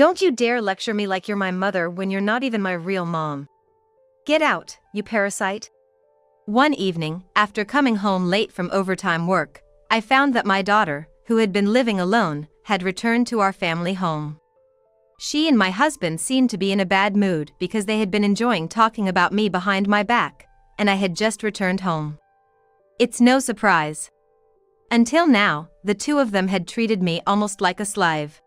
Don't you dare lecture me like you're my mother when you're not even my real mom. Get out, you parasite. One evening, after coming home late from overtime work, I found that my daughter, who had been living alone, had returned to our family home. She and my husband seemed to be in a bad mood because they had been enjoying talking about me behind my back, and I had just returned home. It's no surprise. Until now, the two of them had treated me almost like a slave.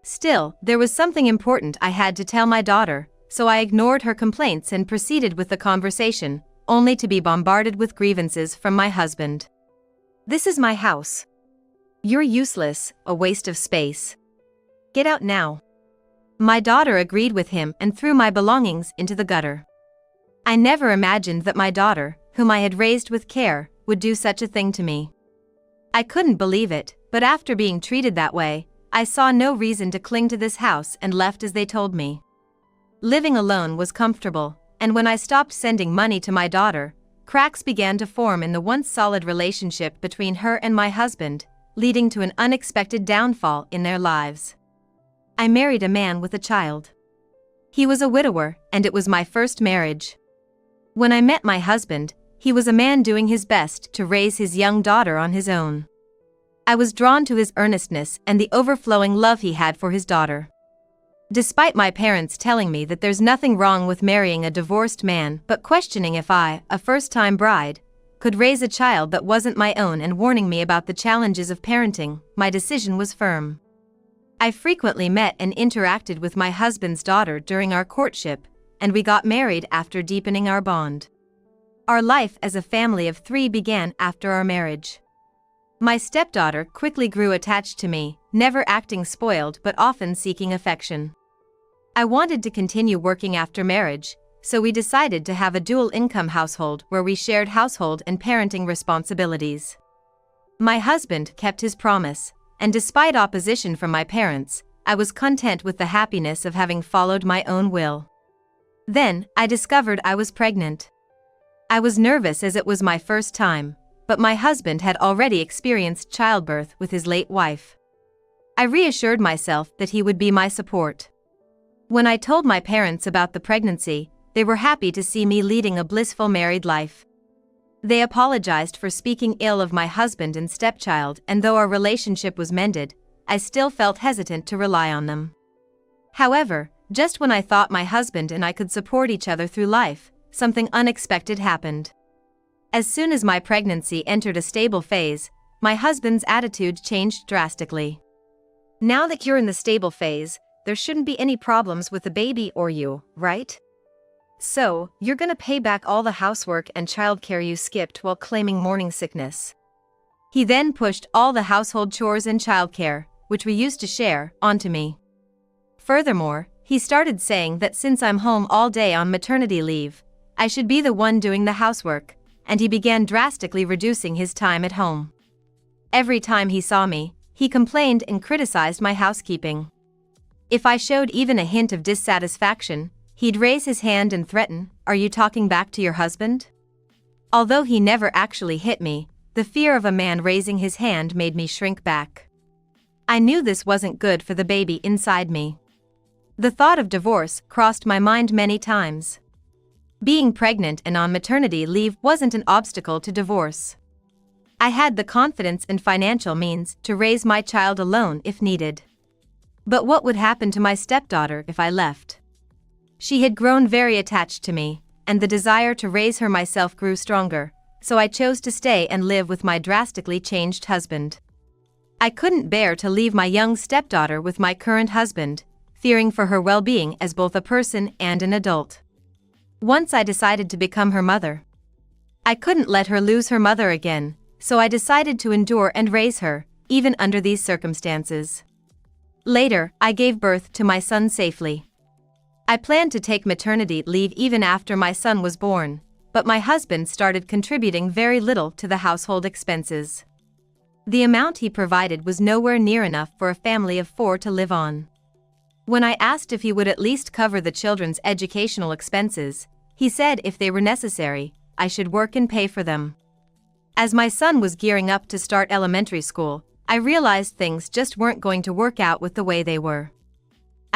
Still, there was something important I had to tell my daughter, so I ignored her complaints and proceeded with the conversation, only to be bombarded with grievances from my husband. This is my house. You're useless, a waste of space. Get out now. My daughter agreed with him and threw my belongings into the gutter. I never imagined that my daughter, whom I had raised with care, would do such a thing to me. I couldn't believe it, but after being treated that way, I saw no reason to cling to this house and left as they told me. Living alone was comfortable, and when I stopped sending money to my daughter, cracks began to form in the once solid relationship between her and my husband, leading to an unexpected downfall in their lives. I married a man with a child. He was a widower, and it was my first marriage. When I met my husband, he was a man doing his best to raise his young daughter on his own. I was drawn to his earnestness and the overflowing love he had for his daughter. Despite my parents telling me that there's nothing wrong with marrying a divorced man but questioning if I, a first-time bride, could raise a child that wasn't my own and warning me about the challenges of parenting, my decision was firm. I frequently met and interacted with my husband's daughter during our courtship, and we got married after deepening our bond. Our life as a family of 3 began after our marriage. My stepdaughter quickly grew attached to me, never acting spoiled but often seeking affection. I wanted to continue working after marriage, so we decided to have a dual-income household where we shared household and parenting responsibilities. My husband kept his promise, and despite opposition from my parents, I was content with the happiness of having followed my own will. Then, I discovered I was pregnant. I was nervous as it was my first time, but my husband had already experienced childbirth with his late wife. I reassured myself that he would be my support. When I told my parents about the pregnancy, they were happy to see me leading a blissful married life. They apologized for speaking ill of my husband and stepchild, and though our relationship was mended, I still felt hesitant to rely on them. However, just when I thought my husband and I could support each other through life, something unexpected happened. As soon as my pregnancy entered a stable phase, my husband's attitude changed drastically. Now that you're in the stable phase, there shouldn't be any problems with the baby or you, right? So, you're gonna pay back all the housework and childcare you skipped while claiming morning sickness. He then pushed all the household chores and childcare, which we used to share, onto me. Furthermore, he started saying that since I'm home all day on maternity leave, I should be the one doing the housework, and he began drastically reducing his time at home. Every time he saw me, he complained and criticized my housekeeping. If I showed even a hint of dissatisfaction, he'd raise his hand and threaten, "Are you talking back to your husband?" Although he never actually hit me, the fear of a man raising his hand made me shrink back. I knew this wasn't good for the baby inside me. The thought of divorce crossed my mind many times. Being pregnant and on maternity leave wasn't an obstacle to divorce. I had the confidence and financial means to raise my child alone if needed. But what would happen to my stepdaughter if I left? She had grown very attached to me, and the desire to raise her myself grew stronger, so I chose to stay and live with my drastically changed husband. I couldn't bear to leave my young stepdaughter with my current husband, fearing for her well-being as both a person and an adult. Once I decided to become her mother. I couldn't let her lose her mother again, so I decided to endure and raise her, even under these circumstances. Later, I gave birth to my son safely. I planned to take maternity leave even after my son was born, but my husband started contributing very little to the household expenses. The amount he provided was nowhere near enough for a family of 4 to live on. When I asked if he would at least cover the children's educational expenses, he said if they were necessary, I should work and pay for them. As my son was gearing up to start elementary school, I realized things just weren't going to work out with the way they were.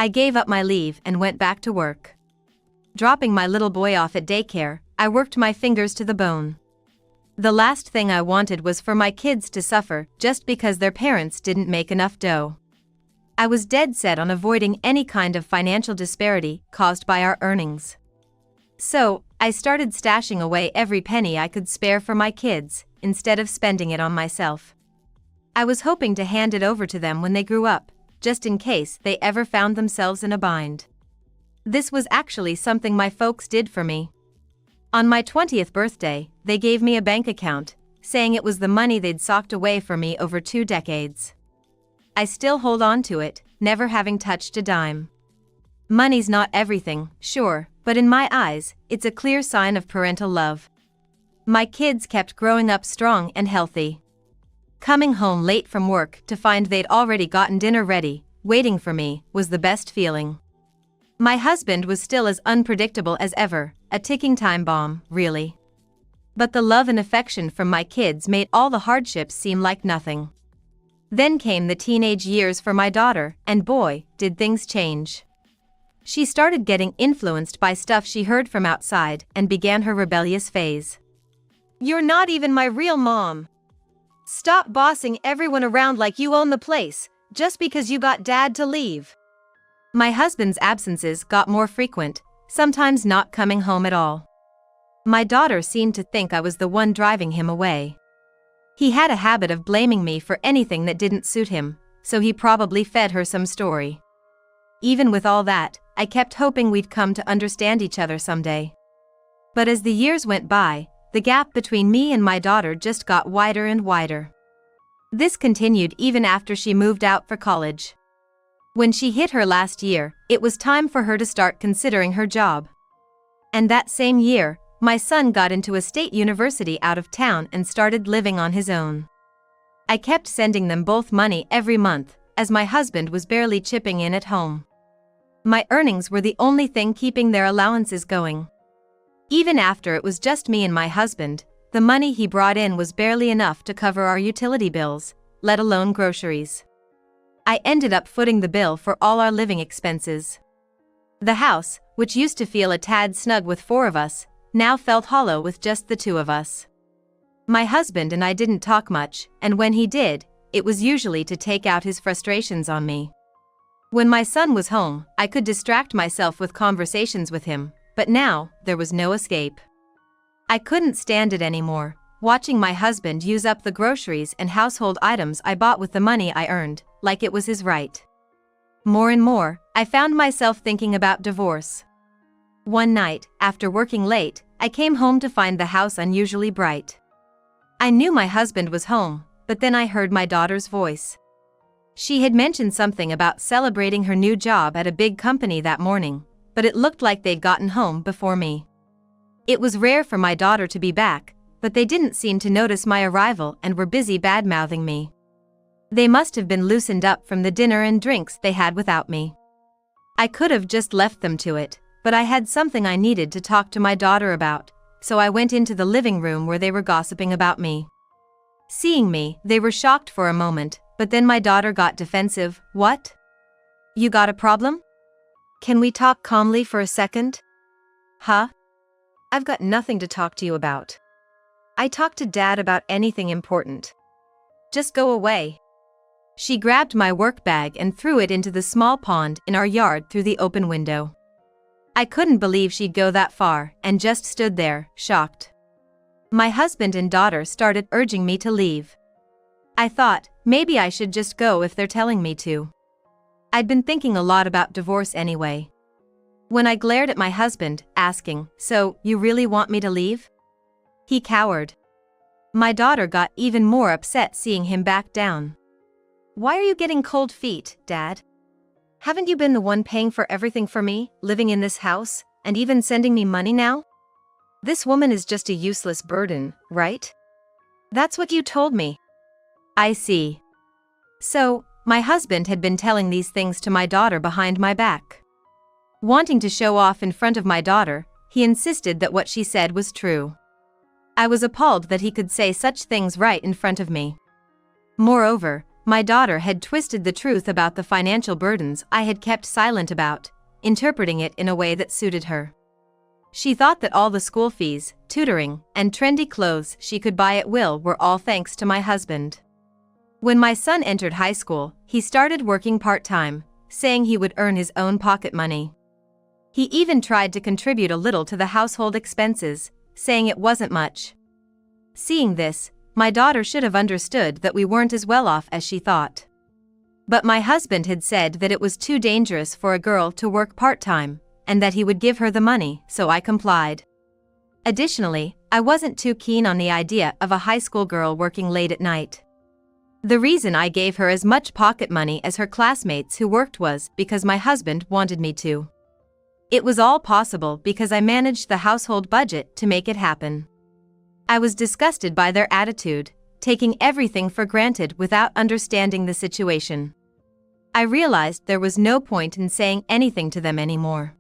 I gave up my leave and went back to work. Dropping my little boy off at daycare, I worked my fingers to the bone. The last thing I wanted was for my kids to suffer just because their parents didn't make enough dough. I was dead set on avoiding any kind of financial disparity caused by our earnings. So, I started stashing away every penny I could spare for my kids, instead of spending it on myself. I was hoping to hand it over to them when they grew up, just in case they ever found themselves in a bind. This was actually something my folks did for me. On my 20th birthday, they gave me a bank account, saying it was the money they'd socked away for me over 2 decades. I still hold on to it, never having touched a dime. Money's not everything, sure, but in my eyes, it's a clear sign of parental love. My kids kept growing up strong and healthy. Coming home late from work to find they'd already gotten dinner ready, waiting for me, was the best feeling. My husband was still as unpredictable as ever, a ticking time bomb, really. But the love and affection from my kids made all the hardships seem like nothing. Then came the teenage years for my daughter, and boy, did things change. She started getting influenced by stuff she heard from outside and began her rebellious phase. "You're not even my real mom. Stop bossing everyone around like you own the place, just because you got dad to leave." My husband's absences got more frequent, sometimes not coming home at all. My daughter seemed to think I was the one driving him away. He had a habit of blaming me for anything that didn't suit him, so he probably fed her some story. Even with all that, I kept hoping we'd come to understand each other someday. But as the years went by, the gap between me and my daughter just got wider and wider. This continued even after she moved out for college. When she hit her last year, it was time for her to start considering her job. And that same year, my son got into a state university out of town and started living on his own. I kept sending them both money every month, as my husband was barely chipping in at home. My earnings were the only thing keeping their allowances going. Even after it was just me and my husband, the money he brought in was barely enough to cover our utility bills, let alone groceries. I ended up footing the bill for all our living expenses. The house, which used to feel a tad snug with 4 of us, now felt hollow with just the 2 of us. My husband and I didn't talk much, and when he did, it was usually to take out his frustrations on me. When my son was home, I could distract myself with conversations with him, but now, there was no escape. I couldn't stand it anymore, watching my husband use up the groceries and household items I bought with the money I earned, like it was his right. More and more, I found myself thinking about divorce. One night, after working late, I came home to find the house unusually bright. I knew my husband was home, but then I heard my daughter's voice. She had mentioned something about celebrating her new job at a big company that morning, but it looked like they'd gotten home before me. It was rare for my daughter to be back, but they didn't seem to notice my arrival and were busy bad-mouthing me. They must have been loosened up from the dinner and drinks they had without me. I could have just left them to it, but I had something I needed to talk to my daughter about, so I went into the living room where they were gossiping about me. Seeing me, they were shocked for a moment, but then my daughter got defensive. "What? You got a problem? Can we talk calmly for a second?" "Huh? I've got nothing to talk to you about. I talk to Dad about anything important. Just go away." She grabbed my work bag and threw it into the small pond in our yard through the open window. I couldn't believe she'd go that far, and just stood there, shocked. My husband and daughter started urging me to leave. I thought, maybe I should just go if they're telling me to. I'd been thinking a lot about divorce anyway. When I glared at my husband, asking, "So, you really want me to leave?" he cowered. My daughter got even more upset seeing him back down. "Why are you getting cold feet, Dad? Haven't you been the one paying for everything for me, living in this house, and even sending me money now? This woman is just a useless burden, right? That's what you told me." "I see." So, my husband had been telling these things to my daughter behind my back. Wanting to show off in front of my daughter, he insisted that what she said was true. I was appalled that he could say such things right in front of me. Moreover, my daughter had twisted the truth about the financial burdens I had kept silent about, interpreting it in a way that suited her. She thought that all the school fees, tutoring, and trendy clothes she could buy at will were all thanks to my husband. When my son entered high school, he started working part-time, saying he would earn his own pocket money. He even tried to contribute a little to the household expenses, saying it wasn't much. Seeing this, my daughter should have understood that we weren't as well off as she thought. But my husband had said that it was too dangerous for a girl to work part-time, and that he would give her the money, so I complied. Additionally, I wasn't too keen on the idea of a high school girl working late at night. The reason I gave her as much pocket money as her classmates who worked was because my husband wanted me to. It was all possible because I managed the household budget to make it happen. I was disgusted by their attitude, taking everything for granted without understanding the situation. I realized there was no point in saying anything to them anymore.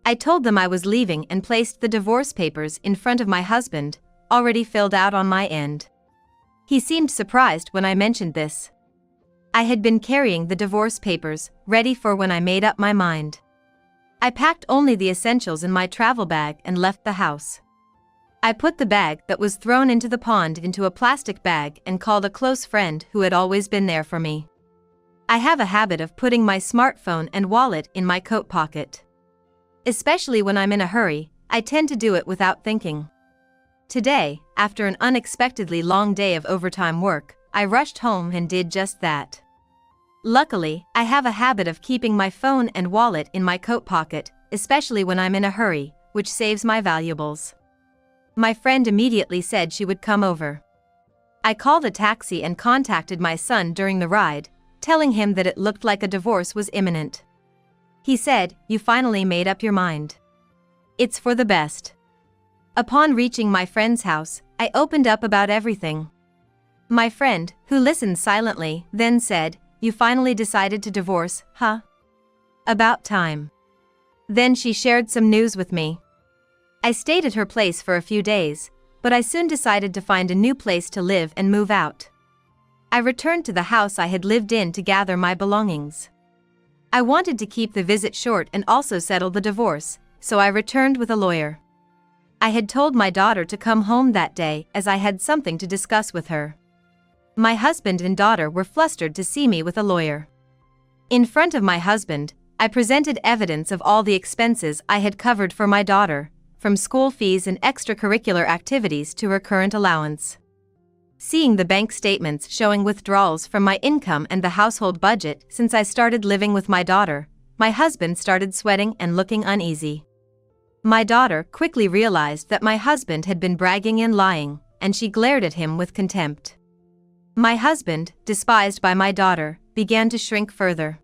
I told them I was leaving and placed the divorce papers in front of my husband, already filled out on my end. He seemed surprised when I mentioned this. I had been carrying the divorce papers, ready for when I made up my mind. I packed only the essentials in my travel bag and left the house. I put the bag that was thrown into the pond into a plastic bag and called a close friend who had always been there for me. I have a habit of putting my smartphone and wallet in my coat pocket. Especially when I'm in a hurry, I tend to do it without thinking. Today, after an unexpectedly long day of overtime work, I rushed home and did just that. Luckily, I have a habit of keeping my phone and wallet in my coat pocket, especially when I'm in a hurry, which saves my valuables. My friend immediately said she would come over. I called a taxi and contacted my son during the ride, telling him that it looked like a divorce was imminent. He said, "You finally made up your mind. It's for the best." Upon reaching my friend's house, I opened up about everything. My friend, who listened silently, then said, "You finally decided to divorce, huh? About time." Then she shared some news with me. I stayed at her place for a few days, but I soon decided to find a new place to live and move out. I returned to the house I had lived in to gather my belongings. I wanted to keep the visit short and also settle the divorce, so I returned with a lawyer. I had told my daughter to come home that day as I had something to discuss with her. My husband and daughter were flustered to see me with a lawyer. In front of my husband, I presented evidence of all the expenses I had covered for my daughter, from school fees and extracurricular activities to her current allowance. Seeing the bank statements showing withdrawals from my income and the household budget since I started living with my daughter, my husband started sweating and looking uneasy. My daughter quickly realized that my husband had been bragging and lying, and she glared at him with contempt. My husband, despised by my daughter, began to shrink further.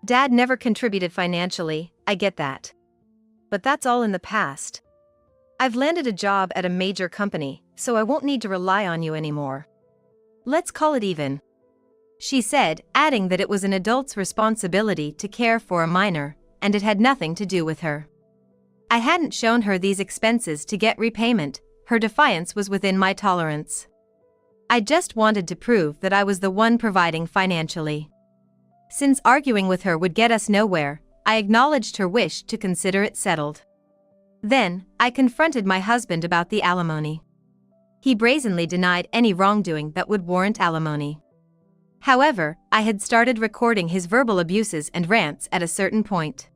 "Dad never contributed financially, I get that. But that's all in the past. I've landed a job at a major company, so I won't need to rely on you anymore. Let's call it even," she said, adding that it was an adult's responsibility to care for a minor, and it had nothing to do with her. I hadn't shown her these expenses to get repayment, her defiance was within my tolerance. I just wanted to prove that I was the one providing financially. Since arguing with her would get us nowhere, I acknowledged her wish to consider it settled. Then, I confronted my husband about the alimony. He brazenly denied any wrongdoing that would warrant alimony. However, I had started recording his verbal abuses and rants at a certain point.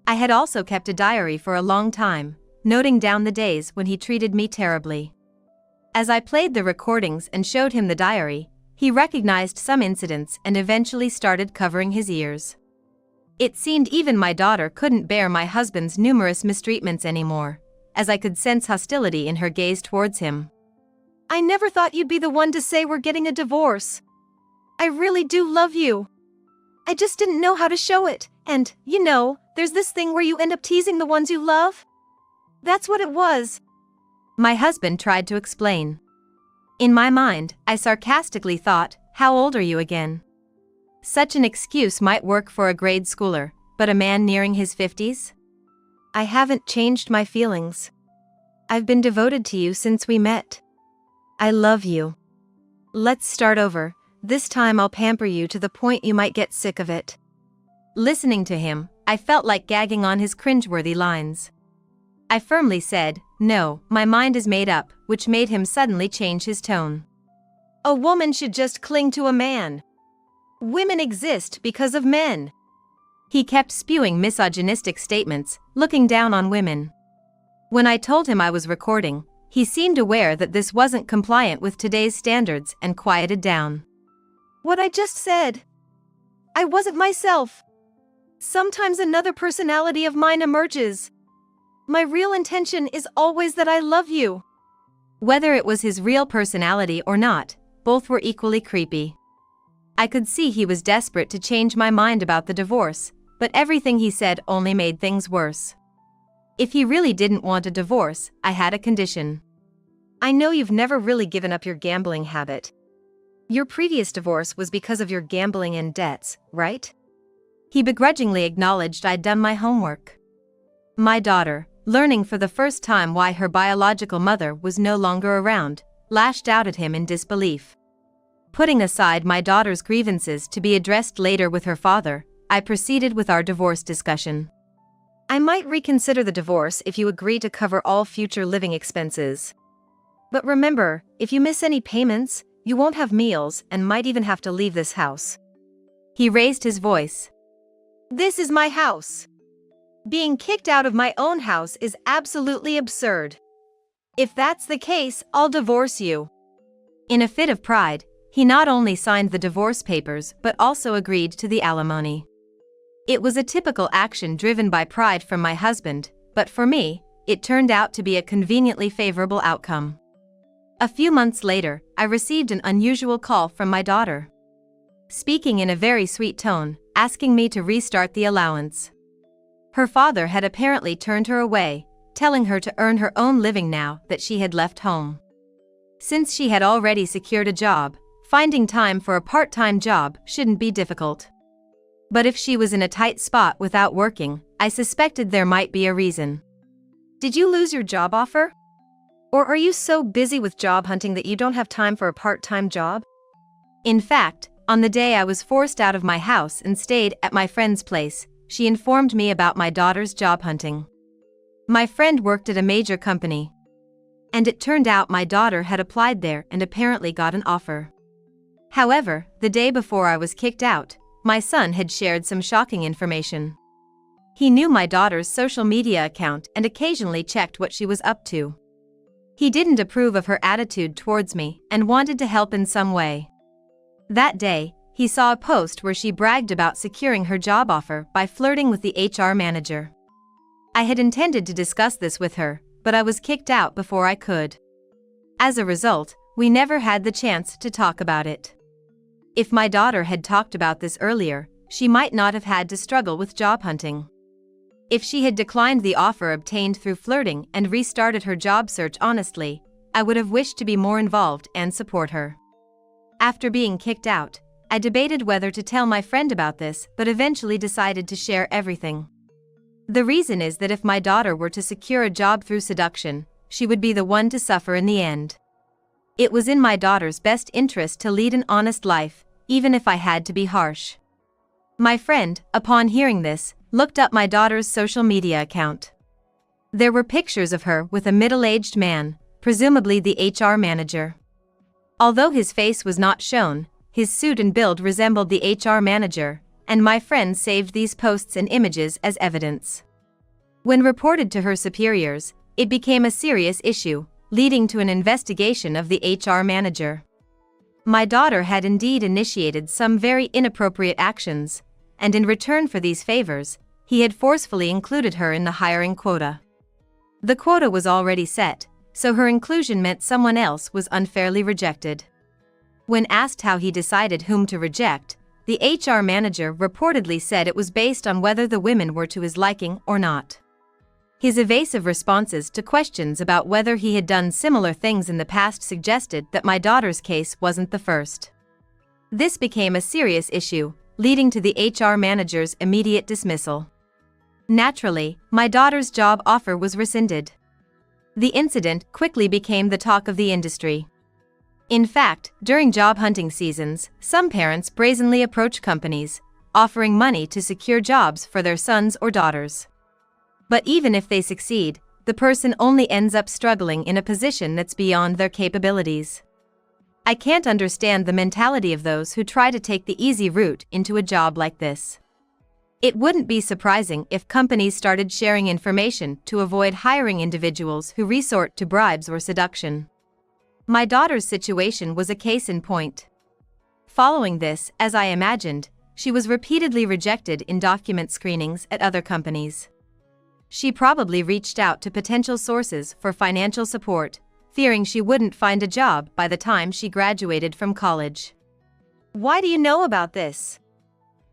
I had also kept a diary for a long time, noting down the days when he treated me terribly. As I played the recordings and showed him the diary, he recognized some incidents and eventually started covering his ears. It seemed even my daughter couldn't bear my husband's numerous mistreatments anymore, as I could sense hostility in her gaze towards him. "I never thought you'd be the one to say we're getting a divorce. I really do love you. I just didn't know how to show it, and, there's this thing where you end up teasing the ones you love. That's what it was," my husband tried to explain. In my mind, I sarcastically thought, "How old are you again?" Such an excuse might work for a grade schooler, but a man nearing his 50s? "I haven't changed my feelings. I've been devoted to you since we met. I love you. Let's start over, This time I'll pamper you to the point you might get sick of it." Listening to him, I felt like gagging on his cringeworthy lines. I firmly said, "No, my mind is made up," which made him suddenly change his tone. "A woman should just cling to a man. Women exist because of men." He kept spewing misogynistic statements, looking down on women. When I told him I was recording, he seemed aware that this wasn't compliant with today's standards and quieted down. "What I just said. I wasn't myself. Sometimes another personality of mine emerges. My real intention is always that I love you." Whether it was his real personality or not, both were equally creepy. I could see he was desperate to change my mind about the divorce, but everything he said only made things worse. If he really didn't want a divorce, I had a condition. "I know you've never really given up your gambling habit. Your previous divorce was because of your gambling and debts, right?" He begrudgingly acknowledged I'd done my homework. My daughter, learning for the first time why her biological mother was no longer around, lashed out at him in disbelief. Putting aside my daughter's grievances to be addressed later with her father, I proceeded with our divorce discussion. "I might reconsider the divorce if you agree to cover all future living expenses. But remember, if you miss any payments, you won't have meals and might even have to leave this house." He raised his voice. "This is my house. Being kicked out of my own house is absolutely absurd. If that's the case, I'll divorce you." In a fit of pride, he not only signed the divorce papers but also agreed to the alimony. It was a typical action driven by pride from my husband, but for me, it turned out to be a conveniently favorable outcome. A few months later, I received an unusual call from my daughter. Speaking in a very sweet tone, asking me to restart the allowance. Her father had apparently turned her away, telling her to earn her own living now that she had left home. Since she had already secured a job, finding time for a part-time job shouldn't be difficult. But if she was in a tight spot without working, I suspected there might be a reason. "Did you lose your job offer? Or are you so busy with job hunting that you don't have time for a part-time job?" In fact, on the day I was forced out of my house and stayed at my friend's place, she informed me about my daughter's job hunting. My friend worked at a major company. And it turned out my daughter had applied there and apparently got an offer. However, the day before I was kicked out, my son had shared some shocking information. He knew my daughter's social media account and occasionally checked what she was up to. He didn't approve of her attitude towards me and wanted to help in some way. That day, he saw a post where she bragged about securing her job offer by flirting with the HR manager. I had intended to discuss this with her, but I was kicked out before I could. As a result, we never had the chance to talk about it. If my daughter had talked about this earlier, she might not have had to struggle with job hunting. If she had declined the offer obtained through flirting and restarted her job search honestly, I would have wished to be more involved and support her. After being kicked out, I debated whether to tell my friend about this but eventually decided to share everything. The reason is that if my daughter were to secure a job through seduction, she would be the one to suffer in the end. It was in my daughter's best interest to lead an honest life, even if I had to be harsh. My friend, upon hearing this, looked up my daughter's social media account. There were pictures of her with a middle-aged man, presumably the HR manager. Although his face was not shown, his suit and build resembled the HR manager, and my friend saved these posts and images as evidence. When reported to her superiors, it became a serious issue, leading to an investigation of the HR manager. My daughter had indeed initiated some very inappropriate actions, and in return for these favors, he had forcefully included her in the hiring quota. The quota was already set, so her inclusion meant someone else was unfairly rejected. When asked how he decided whom to reject, the HR manager reportedly said it was based on whether the women were to his liking or not. His evasive responses to questions about whether he had done similar things in the past suggested that my daughter's case wasn't the first. This became a serious issue, leading to the HR manager's immediate dismissal. Naturally, my daughter's job offer was rescinded. The incident quickly became the talk of the industry. In fact, during job hunting seasons, some parents brazenly approach companies, offering money to secure jobs for their sons or daughters. But even if they succeed, the person only ends up struggling in a position that's beyond their capabilities. I can't understand the mentality of those who try to take the easy route into a job like this. It wouldn't be surprising if companies started sharing information to avoid hiring individuals who resort to bribes or seduction. My daughter's situation was a case in point. Following this, as I imagined, she was repeatedly rejected in document screenings at other companies. She probably reached out to potential sources for financial support, fearing she wouldn't find a job by the time she graduated from college. Why do you know about this?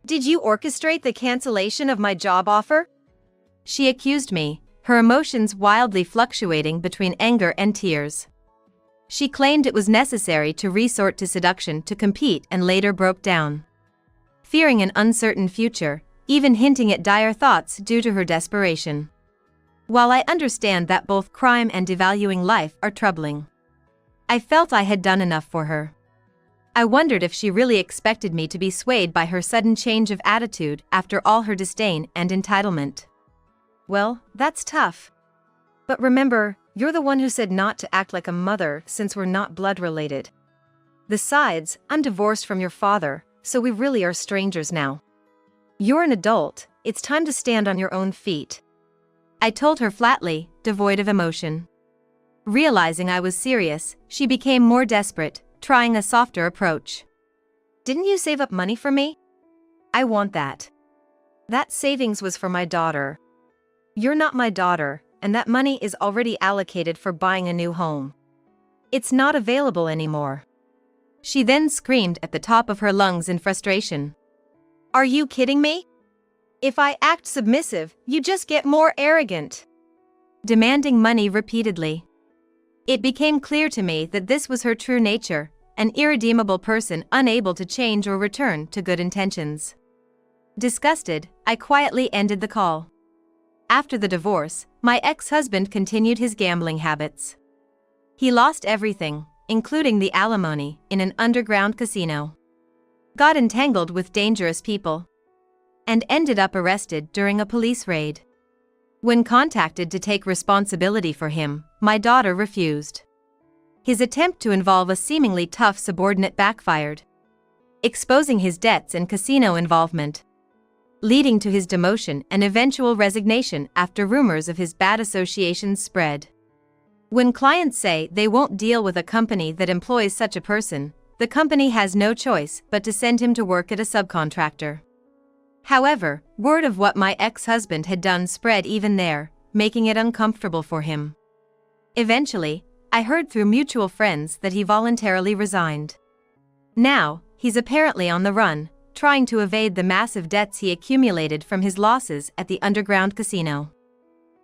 Did you orchestrate the cancellation of my job offer? She accused me, her emotions wildly fluctuating between anger and tears. She claimed it was necessary to resort to seduction to compete and later broke down. Fearing an uncertain future, even hinting at dire thoughts due to her desperation. While I understand that both crime and devaluing life are troubling, I felt I had done enough for her. I wondered if she really expected me to be swayed by her sudden change of attitude after all her disdain and entitlement. Well, that's tough. But remember, you're the one who said not to act like a mother since we're not blood related. Besides, I'm divorced from your father, so we really are strangers now. You're an adult, it's time to stand on your own feet. I told her flatly, devoid of emotion. Realizing I was serious, she became more desperate, trying a softer approach. Didn't you save up money for me? I want that. That savings was for my daughter. You're not my daughter, and that money is already allocated for buying a new home. It's not available anymore. She then screamed at the top of her lungs in frustration. Are you kidding me? If I act submissive, you just get more arrogant. Demanding money repeatedly. It became clear to me that this was her true nature, an irredeemable person unable to change or return to good intentions. Disgusted, I quietly ended the call. After the divorce, my ex-husband continued his gambling habits. He lost everything, including the alimony, in an underground casino. Got entangled with dangerous people. And ended up arrested during a police raid. When contacted to take responsibility for him, my daughter refused. His attempt to involve a seemingly tough subordinate backfired, exposing his debts and casino involvement, leading to his demotion and eventual resignation after rumors of his bad associations spread. When clients say they won't deal with a company that employs such a person, the company has no choice but to send him to work at a subcontractor. However, word of what my ex-husband had done spread even there, making it uncomfortable for him. Eventually, I heard through mutual friends that he voluntarily resigned. Now, he's apparently on the run, trying to evade the massive debts he accumulated from his losses at the underground casino.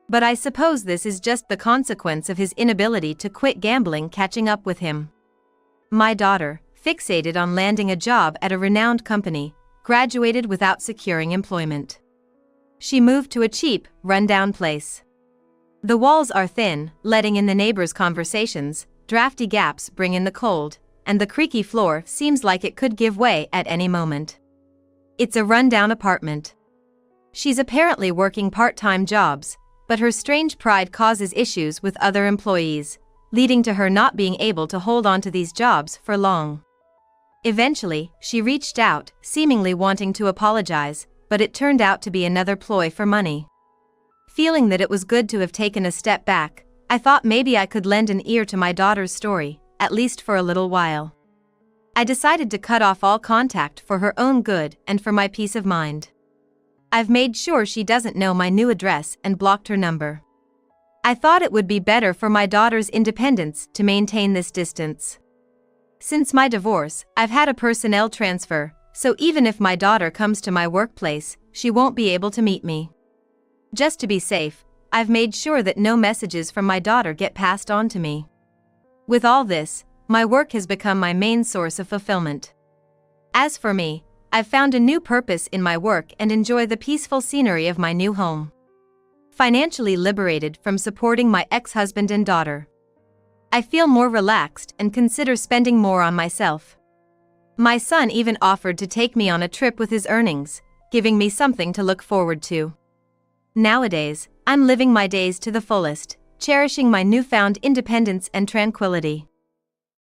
But I suppose this is just the consequence of his inability to quit gambling catching up with him. My daughter, fixated on landing a job at a renowned company, graduated without securing employment. She moved to a cheap, run-down place. The walls are thin, letting in the neighbors' conversations, drafty gaps bring in the cold, and the creaky floor seems like it could give way at any moment. It's a run-down apartment. She's apparently working part-time jobs, but her strange pride causes issues with other employees, leading to her not being able to hold on to these jobs for long. Eventually, she reached out, seemingly wanting to apologize, but it turned out to be another ploy for money. Feeling that it was good to have taken a step back, I thought maybe I could lend an ear to my daughter's story, at least for a little while. I decided to cut off all contact for her own good and for my peace of mind. I've made sure she doesn't know my new address and blocked her number. I thought it would be better for my daughter's independence to maintain this distance. Since my divorce, I've had a personnel transfer, so even if my daughter comes to my workplace, she won't be able to meet me. Just to be safe, I've made sure that no messages from my daughter get passed on to me. With all this, my work has become my main source of fulfillment. As for me, I've found a new purpose in my work and enjoy the peaceful scenery of my new home. Financially liberated from supporting my ex-husband and daughter. I feel more relaxed and consider spending more on myself. My son even offered to take me on a trip with his earnings, giving me something to look forward to. Nowadays, I'm living my days to the fullest, cherishing my newfound independence and tranquility.